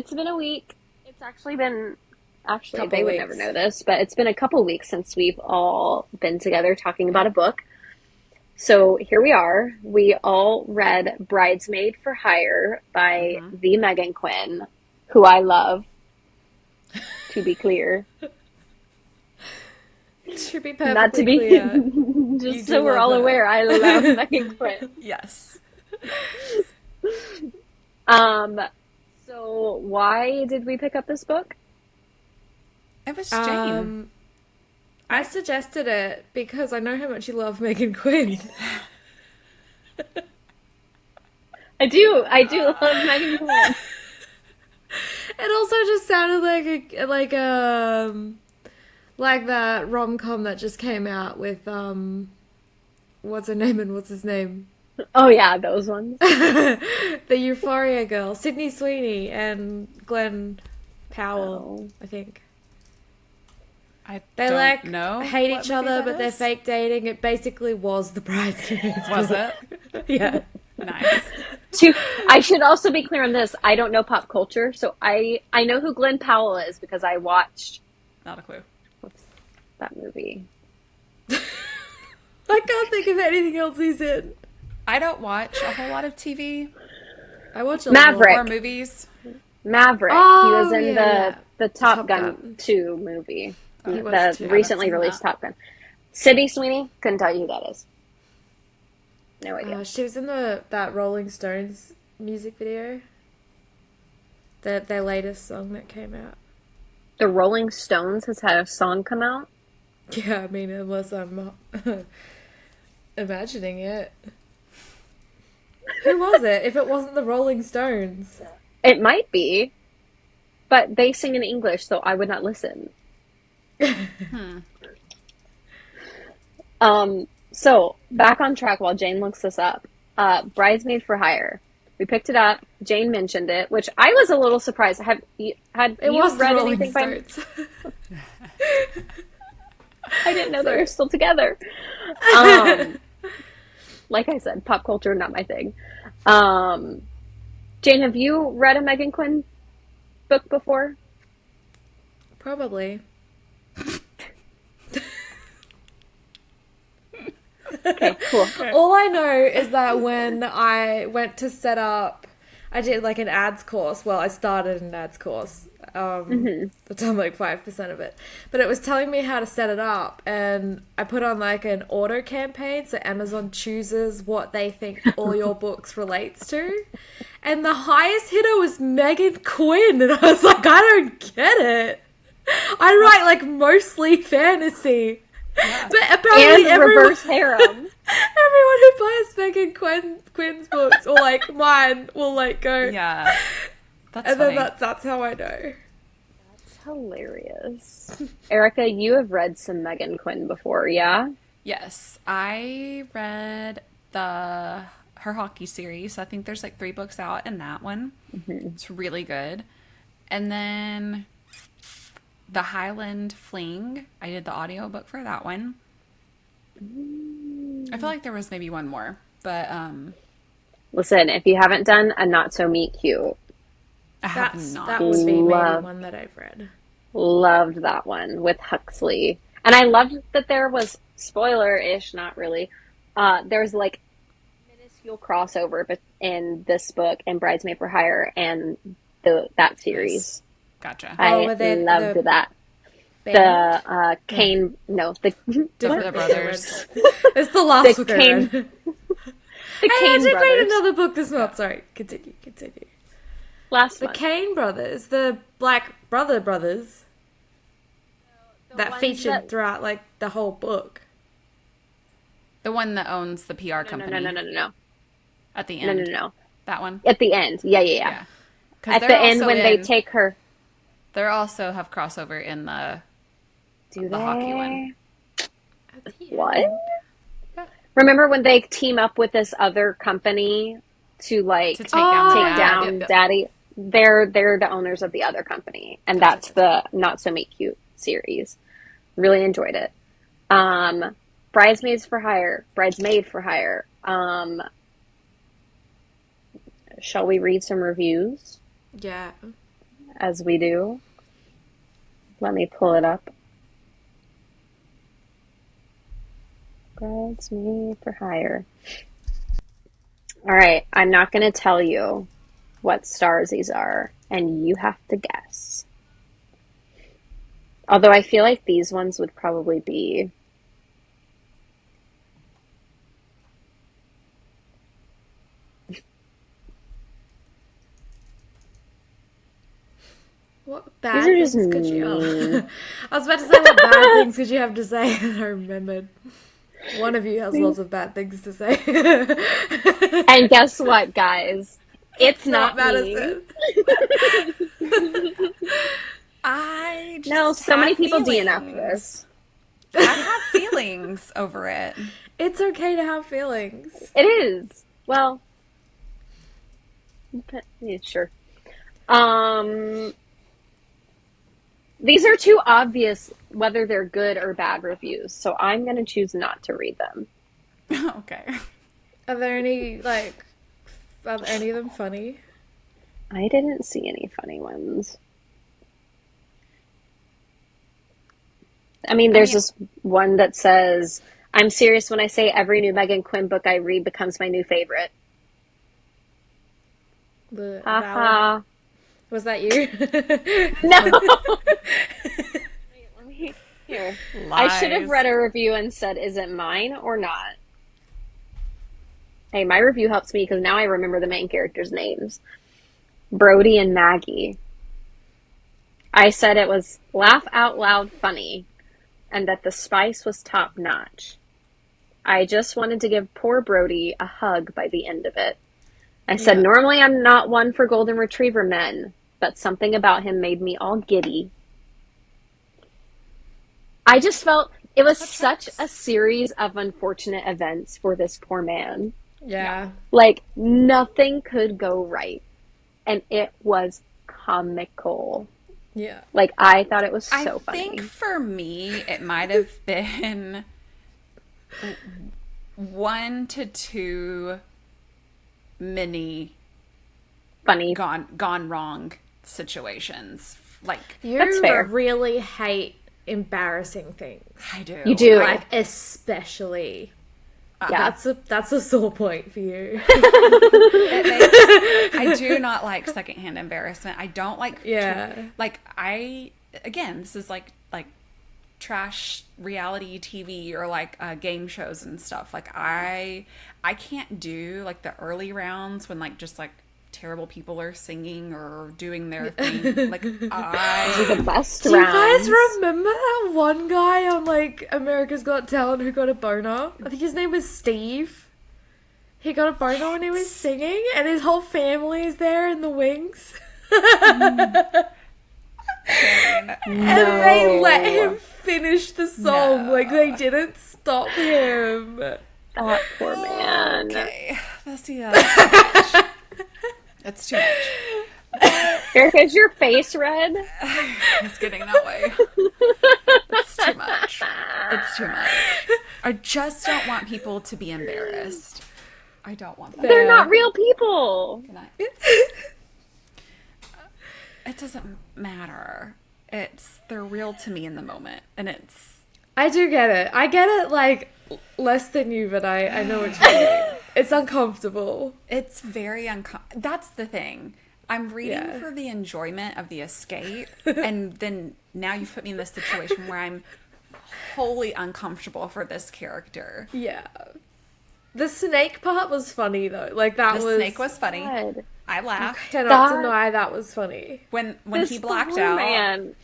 it's been a week. It's actually been, actually, Couple they would never weeks. know this, but it's been a couple weeks since we've all been together talking about a Yep. book. So here we are. We all read Bridesmaid for Hire by Mm-hmm. the Meghan Quinn, who I love, to be clear. To be Not to perfectly be, clear, you just do so we're love all her. aware, I love Meghan Quinn. Yes. Um, so why did we pick up this book? It was Jane, Um, I right? suggested it because I know how much you love Megan Quinn. I do love Meghan Quinn. It also just sounded like that rom com that just came out with what's her name and what's his name? Oh yeah, those ones. The Euphoria girl, Sydney Sweeney and Glenn Powell, Oh. I think. I They don't like know hate what each movie other, that but they're is. fake dating. It basically was the Bridesmaids. Was it? Yeah. Nice. I should also be clear on this. I don't know pop culture, so I know who Glenn Powell is because I watched Not a clue. what's that movie? I can't think of anything else he's in. I don't watch a whole lot of TV I watch a Maverick. or movies. Maverick. He Oh, was in yeah. the Top Top Gun Gun. 2 movie. He was The too. Haven't recently seen released that. Top Gun. Sydney Sweeney, couldn't tell you who that is. No idea. She was in that Rolling Stones music video. Their latest song that came out. The Rolling Stones has had a song come out. Yeah, I mean, unless I'm imagining it. Who was it? If it wasn't the Rolling Stones. It might be, but they sing in English, so I would not listen. So back on track while Jane looks this up. Bridesmaid for Hire. We picked it up. Jane mentioned it, which I was a little surprised. Had It you was the read Rolling anything by? Stones. I didn't know they were still together. Like I said, pop culture not my thing. Jane, have you read a Meghan Quinn book before? Probably. Okay, cool. All I know is that when I went to set up, I did like an ads course. Well, I started an ads course. I've done like 5% of it. But it was telling me how to set it up. And I put on like an auto campaign. So Amazon chooses what they think all your books relates to. And the highest hitter was Meghan Quinn. And I was like, I don't get it. I write like mostly fantasy. But apparently And reverse harem. everyone who buys Meghan Quinn's books, or like mine, will like go. Yeah. That's And funny. then that's how I know. It's hilarious. Erica, you have read some Meghan Quinn before, yeah? Yes, I read her hockey series. I think there's like 3 books out in that one. It's really good. And then the Highland Fling. I did the audiobook for that one. I feel like there was maybe one more, but Listen, if you haven't done a Not So Meet Cute, I have not. That would be maybe Love. one that I've read. loved that one with Huxley. And I loved that there was, spoiler-ish, not really, there's like minuscule crossover in this book and Bridesmaid for Hire and that series. Gotcha. I were they loved the that. band? The Kane, no, the Different The brothers. It's the last The book I Kane- read. the Hey, I Kane did read brothers. another book this month. Sorry, continue. Last The one. Kane brothers, the Black brothers, that ones featured that- throughout like the whole book. The one that owns the PR No, company no. at the No, end. no, no. That one? At the end. Yeah. Yeah. 'Cause At they're the end also when they in- take her. They also have crossover in the Do the they? hockey one. What? Remember when they team up with this other company to like To take down the take ad. down Yep. Daddy? They're the owners of the other company, and that's the Not So Meet Cute series. Really enjoyed it. Bridesmaid for Hire. Shall we read some reviews? Yeah. as we do. Let me pull it up. Bridesmaid for hire. All right, I'm not going to tell you what stars these are, and you have to guess. Although I feel like these ones would probably be. What These bad are just things could you? mean. I was about to say, what bad things could you have to say? And I remembered. One of you has lots of bad things to say. And guess what, guys? It's not not me. Madison. I just No, so many have people DNF feelings. this. I have feelings over it. It's okay to have feelings. It is. Well, yeah, sure. These are too obvious whether they're good or bad reviews, so I'm going to choose not to read them. Okay. Are there any, like, are any of them funny? I didn't see any funny ones. I mean, there's this one that says, I'm serious when I say every new Meghan Quinn book I read becomes my new favorite. The Haha. Was that you? No. Wait, let me here. I should have Lies. read a review and said, is it mine or not? Hey, my review helps me because now I remember the main characters' names. Brody and Maggie. I said it was laugh out loud funny and that the spice was top notch. I just wanted to give poor Brody a hug by the end of it. I said, Yeah. normally I'm not one for golden retriever men, but something about him made me all giddy. I just felt it was such a series of unfortunate events for this poor man. Yeah. Like, nothing could go right. And it was comical. Yeah. Like, I thought it was so I funny. think for me, it might have been 1 to 2 mini Funny. gone wrong situations. Like, That's You fair. really hate embarrassing things. I do. You do. Like, especially. Yeah. That's a sore point for you. I do not like secondhand embarrassment. I don't like Yeah. again, this is like trash reality TV or like game shows and stuff. Like I can't do like the early rounds when like just like terrible people are singing or doing their thing. Like These are I the best Do you rounds. guys remember that one guy on like America's Got Talent who got a boner? I think his name was Steve. He got a boner when he was singing, and his whole family is there in the wings. And they let him finish the song. No. Like, they didn't stop him. That poor man. okay. That's the That's too much. Erica, is your face red? It's getting that way. It's too much. It's too much. I just don't want people to be embarrassed. I don't want that. They're not real people. It doesn't matter. They're real to me in the moment, and it's. I do get it. I get it, like, less than you, but I know what you mean. It's uncomfortable. It's very uncomfortable. That's the thing. I'm reading Yeah. for the enjoyment of the escape, and then now you've put me in this situation where I'm wholly uncomfortable for this character. Yeah. The snake part was funny, though. Like, that The was... snake was funny. God. I laughed Cannot That- deny that was funny. when This he blacked poor out. Man.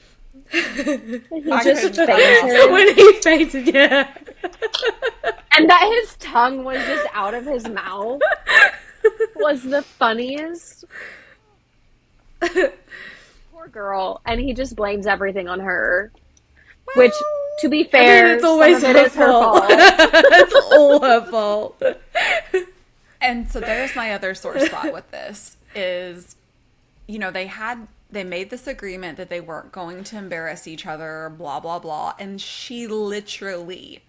He I just couldn't shut fainted. When he fainted, yeah. And that his tongue was just out of his mouth was the funniest. Poor girl. And he just blames everything on her. Which, to be I fair, mean, it's always some of it is her fault. It's all her fault. And so there's my other sore spot with this is, you know, they made this agreement that they weren't going to embarrass each other, blah, blah, blah. And she literally,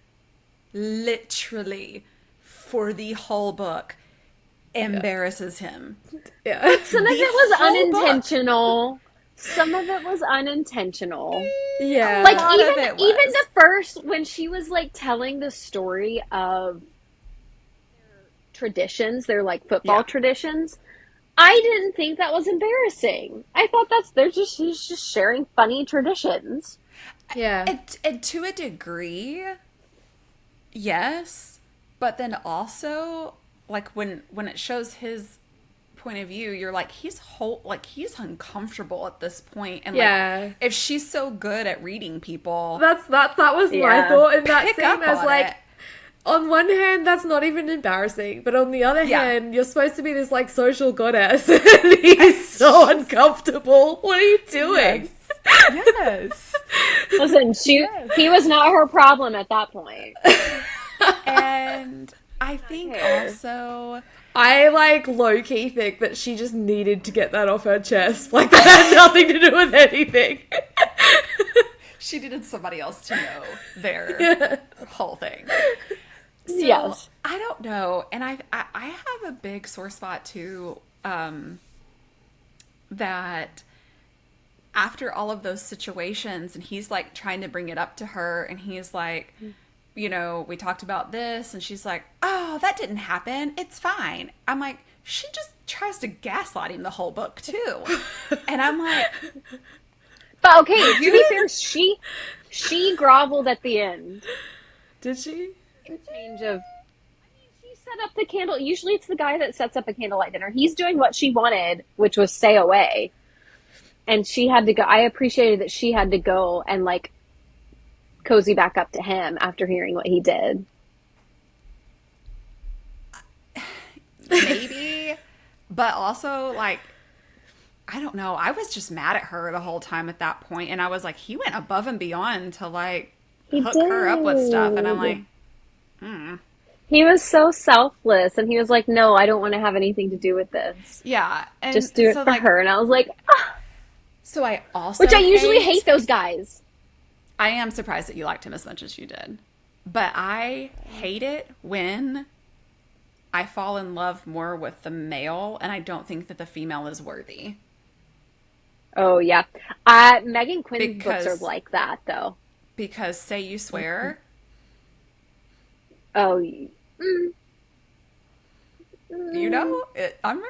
for the whole book, embarrasses him. Yeah. Some of The it was whole book. unintentional. some of it was unintentional. Yeah. A Like lot of it even was. the first when she was like telling the story of traditions, their like football Yeah. traditions, I didn't think that was embarrassing. I thought she's just sharing funny traditions. Yeah. And to a degree, yes, but then also like when it shows his point of view, you're like he's uncomfortable at this point, and like Yeah. if she's so good at reading people, That was my Yeah. thought in that pick scene. up I was on like, it. on one hand, that's not even embarrassing, but on the other Yeah. hand, you're supposed to be this like social goddess, and he's so uncomfortable. What are you doing? Yes. Listen, Yes. he was not her problem at that point. And I think care. also I like low key think that she just needed to get that off her chest. Like that had nothing to do with anything. she needed somebody else to know their Yeah. whole thing. So Yes. I don't know, and I have a big sore spot too. That after all of those situations, and he's like trying to bring it up to her, and he's like, we talked about this, and she's like, oh, that didn't happen. It's fine. I'm like, she just tries to gaslight him the whole book too, and I'm like, But okay, to be fair, she groveled at the end. Did she? Change of she set up the candle. Usually it's the guy that sets up a candlelight dinner. He's doing what she wanted, which was stay away. And she had to go. I appreciated that she had to go and like cozy back up to him after hearing what he did. maybe, but also like, I don't know. I was just mad at her the whole time at that point, and I was like, he went above and beyond to like He hook her up with stuff, and I'm did. like, He was so selfless, and he was like, "No, I don't want to have anything to do with this. yeah, and Just do it so for like, her." And I was like, ah, so I also, which I usually hate those guys. I am surprised that you liked him as much as you did, but I hate it when I fall in love more with the male, and I don't think that the female is worthy. Oh yeah, Megan Quinn's books are Because like that, though. because say you swear, Oh, I'm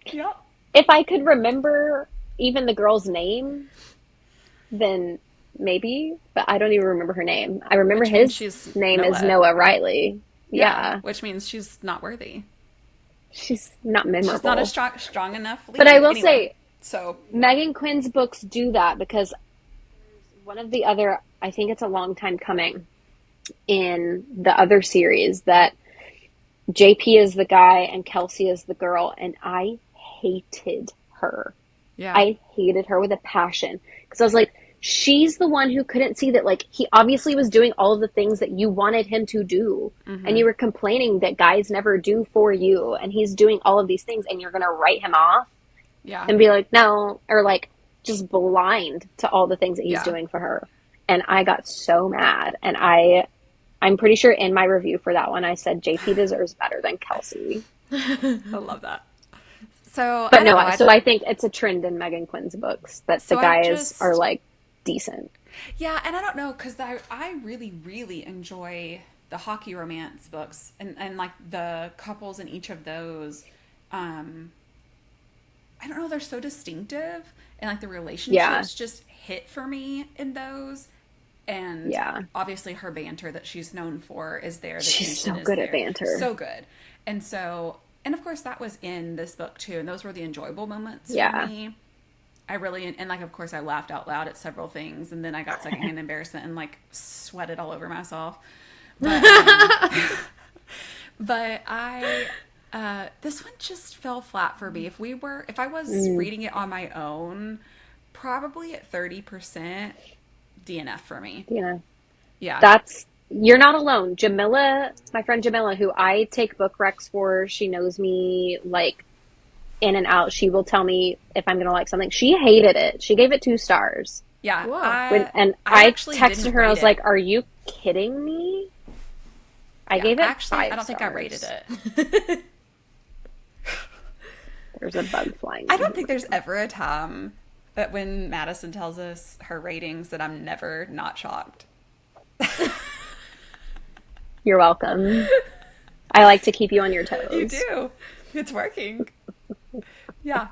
yeah. if I could remember even the girl's name, then maybe. But I don't even remember her name. I remember Which means his she's name is Noah. Noah Riley. Yeah, Yeah, which means she's not worthy. she's not memorable. She's not a strong enough lead. But I will Anyway, say, so Megan Quinn's books do that because one of the other, I think it's a long time coming in the other series that JP is the guy and Kelsey is the girl, and I hated her. yeah, I hated her with a passion because I was like, she's the one who couldn't see that, like, he obviously was doing all of the things that you wanted him to do. And you were complaining that guys never do for you. And he's doing all of these things and you're going to write him off yeah, and be like, no, or like just blind to all the things that he's yeah. doing for her. And I got so mad. And I'm pretty sure in my review for that one, I said JP deserves better than Kelsey. I love that. So, But I no, don't know, so I think it's a trend in Megan Quinn's books that So the I guys just- are like decent. yeah, and I don't know because I really really enjoy the hockey romance books and like the couples in each of those. I don't know, they're so distinctive, and like the relationships just hit for me in those. And Yeah. obviously her banter that she's known for is there. The She's tension so is good at there. banter. So good. And so, and of course that was in this book too, and those were the enjoyable moments Yeah. for me. I really, and like, of course I laughed out loud at several things, and then I got secondhand embarrassment and like sweated all over myself. But, but this one just fell flat for me. If I was reading it on my own, probably at 30%, DNF for me. Yeah. Yeah. You're not alone. Jamila, my friend Jamila, who I take book recs for, she knows me like in and out. She will tell me if I'm going to like something. She hated it. She gave it 2 stars. Yeah. Whoa. I actually texted didn't her, I rate was it. like, are you kidding me? I gave it Actually, 5 I don't think I stars. rated it. There's a bug flying. I don't think there's ever a time that when Madison tells us her ratings, that I'm never not shocked. You're welcome. I like to keep you on your You toes. do. It's working. Yeah.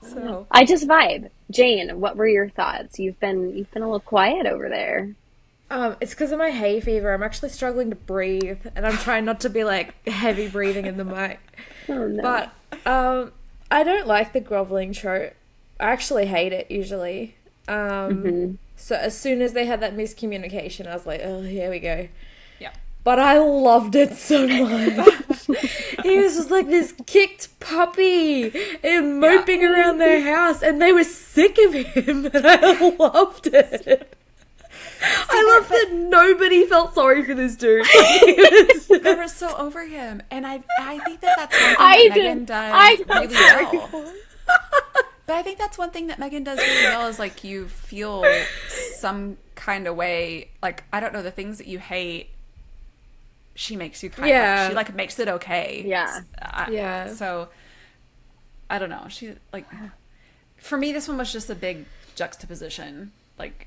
So I just vibe. Jane, what were your thoughts? You've been a little quiet over there. It's because of my hay fever. I'm actually struggling to breathe, and I'm trying not to be like heavy breathing in the mic. Oh no. But I don't like the groveling trope. I actually hate it usually. So as soon as they had that miscommunication, I was like, oh, here we go. yeah. But I loved it so much. He was just like this kicked puppy and moping around their house, and they were sick of him, and I loved it. I love that nobody felt sorry for this dude. They were so over him, and I think that's one thing that Meghan does really well. But I think that's one thing that Meghan does really well is like you feel some kind of way. Like I don't know, the things that you hate, she makes you kind of she like makes it okay. Yeah. So I don't know. She like for me, this one was just a big juxtaposition. Like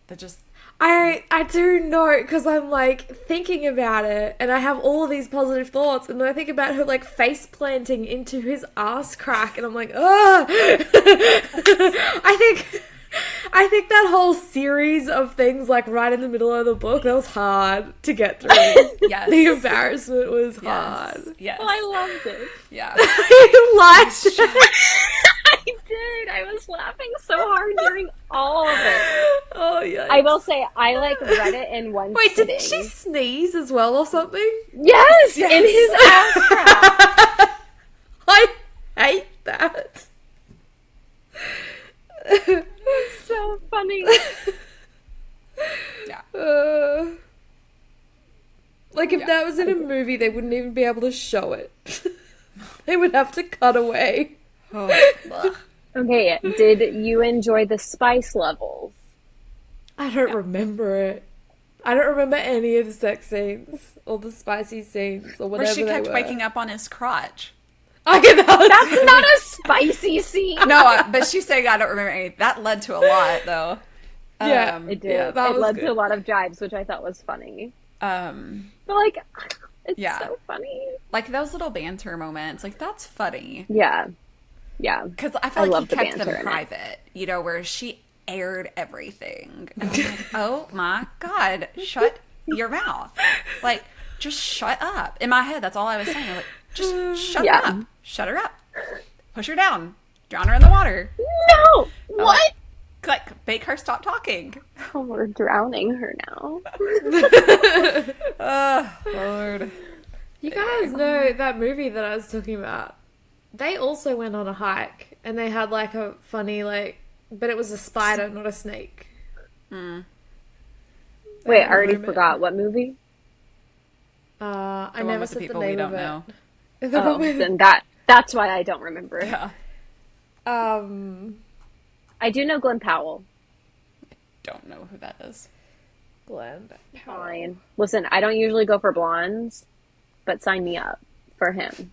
that just. I do know, because I'm like thinking about it and I have all of these positive thoughts, and then I think about her like face planting into his ass crack, and I'm like, oh. I think that whole series of things, like right in the middle of the book, that was hard to get through. Yes. The embarrassment was hard. Yes. Well, I loved it. Yeah. You liked it. I did. I was laughing so hard during all of it. Oh yeah. I will say I like read it in one Wait, sitting. didn't she sneeze as well or something? Yes, in his ass crack. I hate that. So funny. Yeah. Like if that was in a movie, they wouldn't even be able to show it. They would have to cut away. Oh. Okay, did you enjoy the spice levels? I don't remember it. I don't remember any of the sex scenes or the spicy scenes or whatever Where she kept they were. waking up on his crotch. That's not a spicy scene. No, but she's saying I don't remember any. That led to a lot, though. Yeah, It did. Yeah, that it was led good. to a lot of jibes, which I thought was funny. But But like, it's Yeah. so funny. like those little banter moments, like that's funny. Yeah. Yeah. Because I feel like love he the kept banter them in it. private, you know, where she aired everything. And I'm like, oh my God, shut your mouth. Like, just shut up. In my head, that's all I was saying. I'm like, just shut Yeah. her up. Shut her up. Push her down. Drown her in the water. No! What? Like, make her stop talking. Oh, we're drowning her now. Oh, Lord. You guys know that movie that I was talking about? They also went on a hike, and they had like a funny but it was a spider, not a snake. Wait, They I had a already moment. forgot. What movie? I The one never with the said the people name we don't of it. know. The Oh, one with- then that's why I don't remember it. Yeah. I do know Glenn Powell. Don't know who that is. Glenn Powell. Fine. Listen, I don't usually go for blondes, but sign me up for him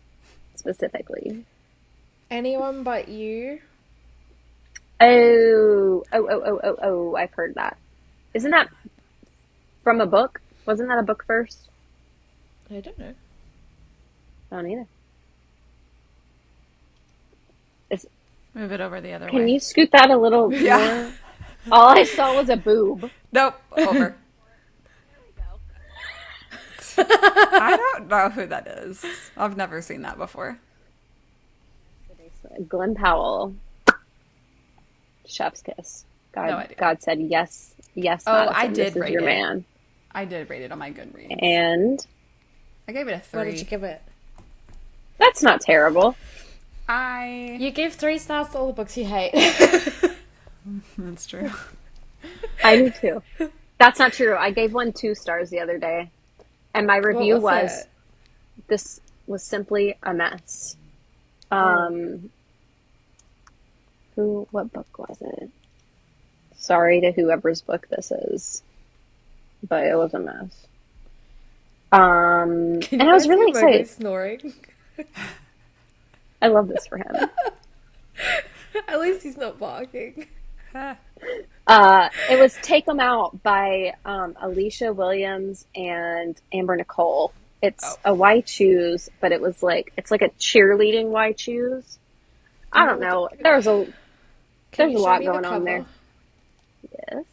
specifically. Anyone but you? Oh, I've heard that. Isn't that from a book? Wasn't that a book first? I don't know. I don't either. Move it over the other way. Can you scoot that a little more? All I saw was a boob. Nope. Over. I don't know who that is. I've never seen that before. Glenn Powell. Chef's kiss. God, No idea. God said yes, yes. Oh, Madison, I did this is rate your it. man. I did rate it on my Goodreads. And I gave it a 3. What did you give it? that's not terrible. You gave 3 stars to all the books you hate. That's true. I do too. That's not true. I gave one 2 stars the other day, and my review What was it? this was simply a mess. What book was it? Sorry to whoever's book this is, but it was a mess. And I was really excited. Snoring. I love this for him. At least he's not barking. It was Take 'Em Out by Alicia Williams and Amber Nicole. It's Oh. a Why Choose, but it's like a cheerleading Why Choose. I don't know. Can There's you a show lot me the going on there. cover? Yes,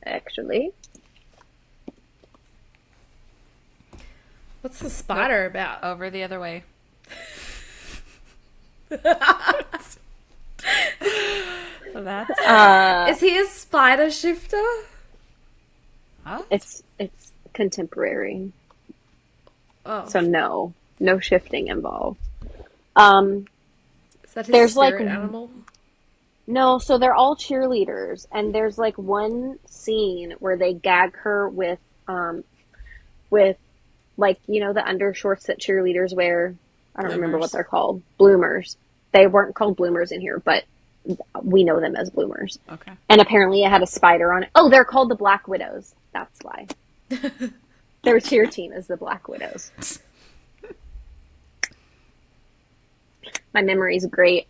actually. What's the spider about? Over the other way. That's Is he a spider shifter? oh. It's contemporary, Oh, so no shifting involved. is that his there's, spirit like, animal? No, so they're all cheerleaders, and there's like one scene where they gag her with like, you know, the undershorts that cheerleaders wear. I don't remember what Bloomers. they're called. Bloomers. They weren't called bloomers in here, but we know them as bloomers. Okay. And apparently it had a spider on it. Oh, they're called the Black Widows. That's why. Their cheer team is the Black Widows. My memory's great.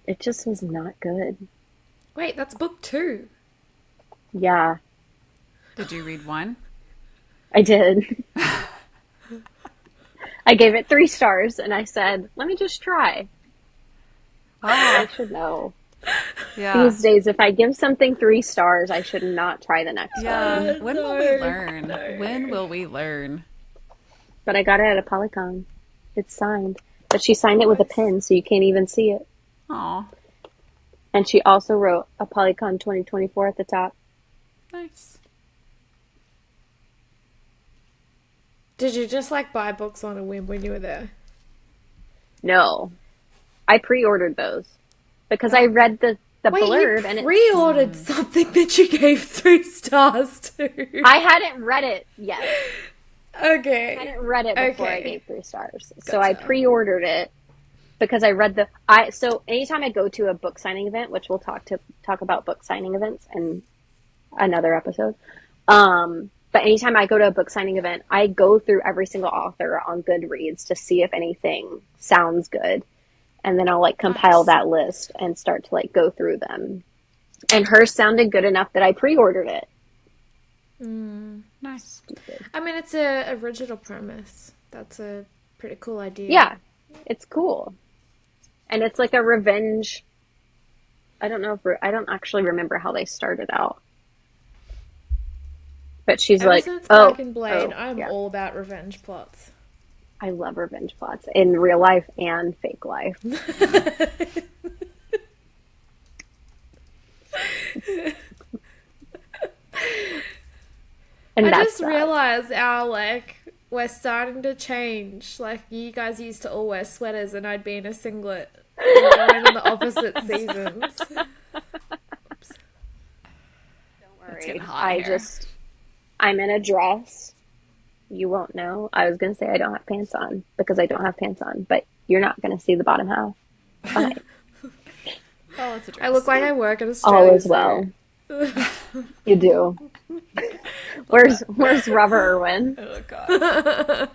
It just was not good. Wait, that's book 2. Yeah, Did you read one? I did. I gave it 3 stars and I said, let me just try. I should know. Yeah. These days, if I give something 3 stars, I should not try the next one. Yeah. When will we No, learn? no. When will we learn? But I got it at a Polycon. It's signed. But she signed it with a pen, so you can't even see it. Aw, And she also wrote a Polycon 2024 at the top. nice. Did you just like buy books on a whim when you were there? No. I pre-ordered those. Because I read the Wait, blurb you and pre-ordered something that you gave 3 stars to. I hadn't read it yet. Okay. I hadn't read it before I Okay. gave 3 stars. So I Gotcha. pre-ordered it because I read so anytime I go to a book signing event, which we'll talk about book signing events in another episode. But anytime I go to a book signing event, I go through every single author on Goodreads to see if anything sounds good. And then I'll like compile Nice. that list and start to like go through them. And hers sounded good enough that I pre-ordered it. Nice. I mean, it's a original premise. That's a pretty cool idea. Yeah, it's cool. And it's like a revenge. I don't actually remember how they started out. But she's Ever like, since oh, Black and Blade, oh, I'm yeah. all about revenge plots. I love revenge plots in real life and fake life. And I that's just that. realized we're starting to change. Like, you guys used to all wear sweaters and I'd be in a singlet. We're going in the opposite seasons. Don't It's worry. getting hot here. I'm in a dress. You won't know. I was going to say I don't have pants on because I don't have pants on, but you're not going to see the bottom half. Fine. Oh, it's a dress. I look like I work at a All is well. You do. Where's Robert Irwin? Oh, God.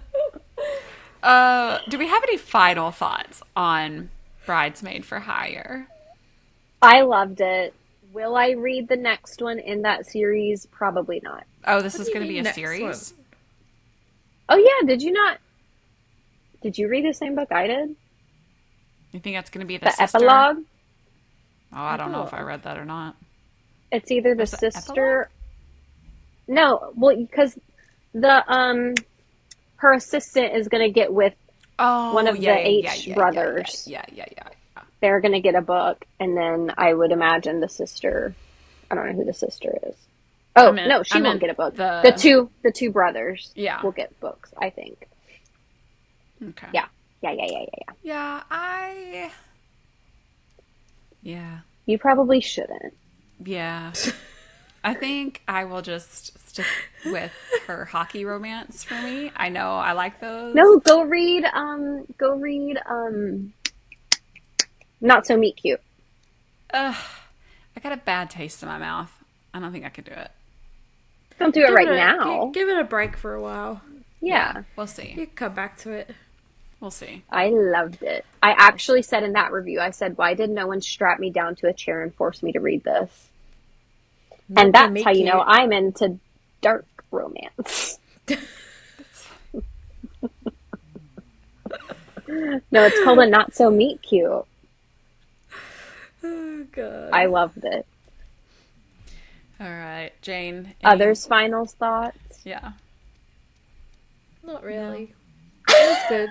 Do we have any final thoughts on Bridesmaid for Hire? I loved it. Will I read the next one in that series? Probably not. Oh, this is do you going to be mean a next series? Oh yeah, did you not? Did you read the same book I did? You think that's going to be the The sister? epilogue? Oh, I don't know if I read that or not. It's either the There's an sister. No, well, because the her assistant is gonna get with Oh, one of the H brothers. Yeah. They're gonna get a book, and then I would imagine the sister. I don't know who the sister is. Oh no, she won't get a book. The two brothers. Yeah. Will get books. I think. Okay. Yeah. Yeah. You probably shouldn't. Yeah. I think I will just stick with her hockey romance for me. I know I like those. No, go read. Not So Meet Cute. I got a bad taste in my mouth. I don't think I could do it. Don't do it right now. Give it a break for a while. Yeah. We'll see. You can come back to it. We'll see. I loved it. I actually said in that review, I said, why did no one strap me down to a chair and force me to read this? And Not to that's how meet you know cute. I'm into dark romance. No, it's called a not so meet cute. Oh god. I loved it. All right, Jane. Others' final thoughts? Yeah. Not really. It was good.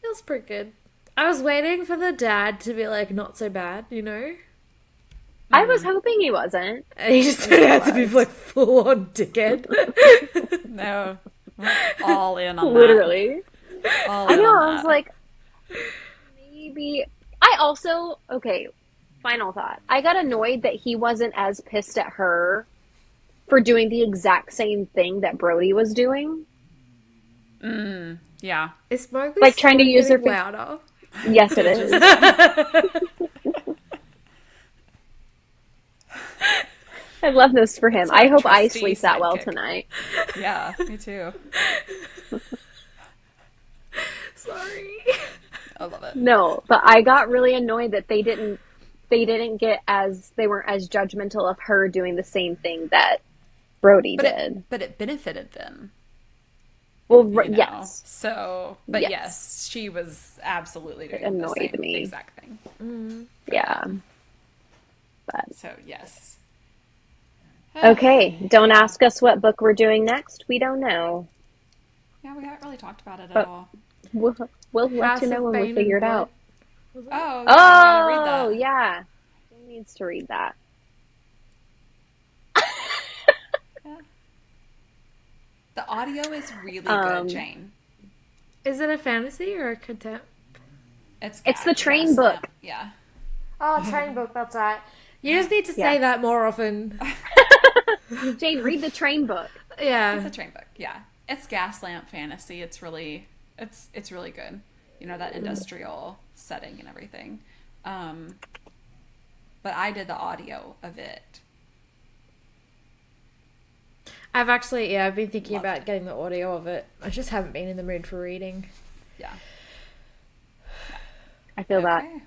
It was pretty good. I was waiting for the dad to be like, not so bad, you know? I was hoping he wasn't. And he just turned out to be like full on dickhead. No. All in on Literally. that. All I in know, on I was that. like, maybe. I also, okay, final thought. I got annoyed that he wasn't as pissed at her for doing the exact same thing that Brody was doing. Yeah. Is Mowgli's Like trying to snoring use getting her. louder? Yes, it is. I love this for him. It's our I hope I trusty sleep that well sidekick. tonight. Yeah, me too. Sorry. I love it. No, but I got really annoyed that they weren't as judgmental of her doing the same thing that Brody did. But it benefited them. Well, You know? yes. So, but Yes. yes, she was absolutely doing the annoyed same me. exact thing. Yeah. But So, yes. okay, don't ask us what book we're doing next. We don't know. Yeah, we haven't really talked about it at But all. We'll let House you know of when we Bane figure it and out. Blood. Oh, yeah, I want to read that. Oh, yeah. Who needs to read that? Yeah. The audio is really Um, good, Jane. Is it a fantasy or a contempt? It's the train book. Gaslamp. Yeah. Oh, train book, that's right. You just need to say Yeah. that more often. Jane, read the train book. It's a Yeah. train book. Yeah. It's Gaslamp fantasy. It's really good. You know, that industrial setting and everything. But I did the audio of it. I've been thinking Loved about it. getting the audio of it. I just haven't been in the mood for reading. Yeah. I feel that. Okay.